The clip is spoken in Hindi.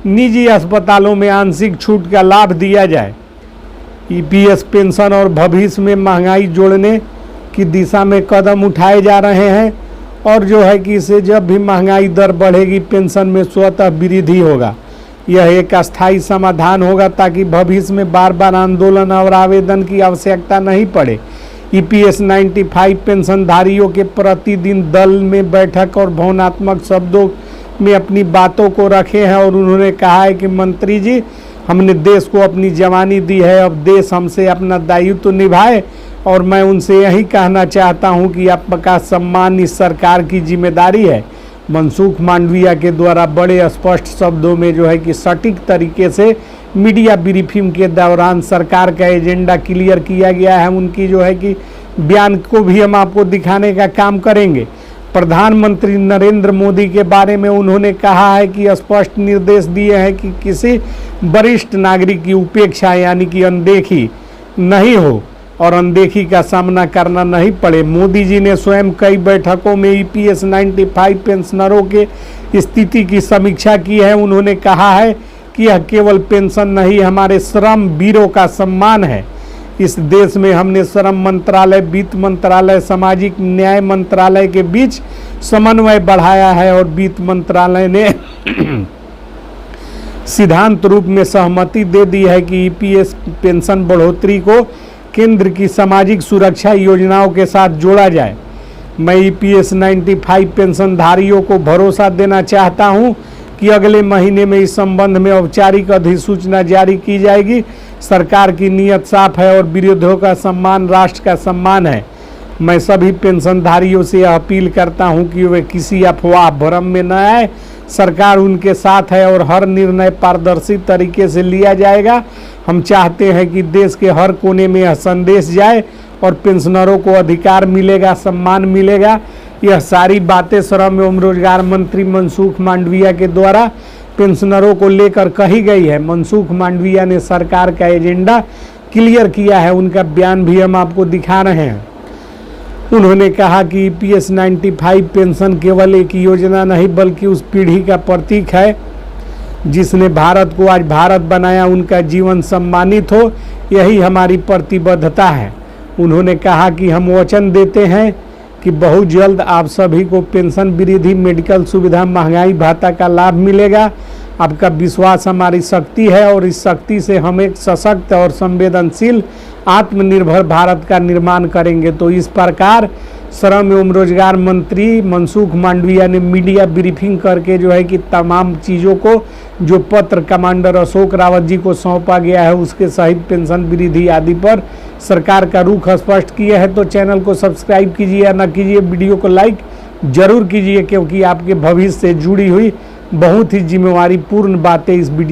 निजी अस्पतालों में आंशिक छूट का लाभ दिया जाए। ईपीएस पेंशन और भविष्य में महंगाई जोड़ने की दिशा में कदम उठाए जा रहे हैं और जो है कि इसे जब भी महंगाई दर बढ़ेगी पेंशन में स्वतः वृद्धि होगा। यह एक अस्थायी समाधान होगा ताकि भविष्य में बार बार आंदोलन और आवेदन की आवश्यकता नहीं पड़े। ईपीएस 95 पेंशनधारियों के प्रतिदिन दल में बैठक और भावनात्मक शब्दों में अपनी बातों को रखे हैं और उन्होंने कहा है कि मंत्री जी, हमने देश को अपनी जवानी दी है, अब देश हमसे अपना दायित्व निभाए और मैं उनसे यही कहना चाहता हूं कि आपका सम्मान इस सरकार की जिम्मेदारी है। मनसुख मांडविया के द्वारा बड़े स्पष्ट शब्दों में जो है कि सटीक तरीके से मीडिया ब्रीफिंग के दौरान सरकार का एजेंडा क्लियर किया गया है। उनकी जो है कि बयान को भी हम आपको दिखाने का काम करेंगे। प्रधानमंत्री नरेंद्र मोदी के बारे में उन्होंने कहा है कि स्पष्ट निर्देश दिए हैं कि किसी वरिष्ठ नागरिक की उपेक्षा यानी कि अनदेखी नहीं हो और अनदेखी का सामना करना नहीं पड़े। मोदी जी ने स्वयं कई बैठकों में ईपीएस 95 पेंशनरों के स्थिति की समीक्षा की है। उन्होंने कहा है कि यह केवल पेंशन नहीं, हमारे श्रम वीरों का सम्मान है। इस देश में हमने श्रम मंत्रालय, वित्त मंत्रालय, सामाजिक न्याय मंत्रालय के बीच समन्वय बढ़ाया है और वित्त मंत्रालय ने सिद्धांत रूप में सहमति दे दी है कि ईपीएस पेंशन बढ़ोतरी को केंद्र की सामाजिक सुरक्षा योजनाओं के साथ जोड़ा जाए। मैं ईपीएस 95 पेंशनधारियों को भरोसा देना चाहता हूं कि अगले महीने में इस संबंध में औपचारिक अधिसूचना जारी की जाएगी। सरकार की नीयत साफ है और विरोधियों का सम्मान राष्ट्र का सम्मान है। मैं सभी पेंशनधारियों से अपील करता हूं कि वे किसी अफवाह भ्रम में न आए। सरकार उनके साथ है और हर निर्णय पारदर्शी तरीके से लिया जाएगा। हम चाहते हैं कि देश के हर कोने में यह संदेश जाए और पेंशनरों को अधिकार मिलेगा, सम्मान मिलेगा। यह सारी बातें श्रम एवं रोजगार मंत्री मनसुख मांडविया के द्वारा पेंशनरों को लेकर कही गई है। मनसुख मांडविया ने सरकार का एजेंडा क्लियर किया है, उनका बयान भी हम आपको दिखा रहे हैं। उन्होंने कहा कि ईपीएस 95 पेंशन केवल एक योजना नहीं बल्कि उस पीढ़ी का प्रतीक है जिसने भारत को आज भारत बनाया। उनका जीवन सम्मानित हो, यही हमारी प्रतिबद्धता है। उन्होंने कहा कि हम वचन देते हैं कि बहुत जल्द आप सभी को पेंशन वृद्धि, मेडिकल सुविधा, महंगाई भत्ता का लाभ मिलेगा। आपका विश्वास हमारी शक्ति है और इस शक्ति से हम एक सशक्त और संवेदनशील आत्मनिर्भर भारत का निर्माण करेंगे। तो इस प्रकार श्रम एवं रोजगार मंत्री मनसुख मांडविया ने मीडिया ब्रीफिंग करके जो है कि तमाम चीज़ों को जो पत्र कमांडर अशोक रावत जी को सौंपा गया है उसके सहित पेंशन वृद्धि आदि पर सरकार का रुख स्पष्ट किया है। तो चैनल को सब्सक्राइब कीजिए या न कीजिए, वीडियो को लाइक जरूर कीजिए क्योंकि आपके भविष्य से जुड़ी हुई बहुत ही जिम्मेवारी पूर्ण बातें इस वीडियो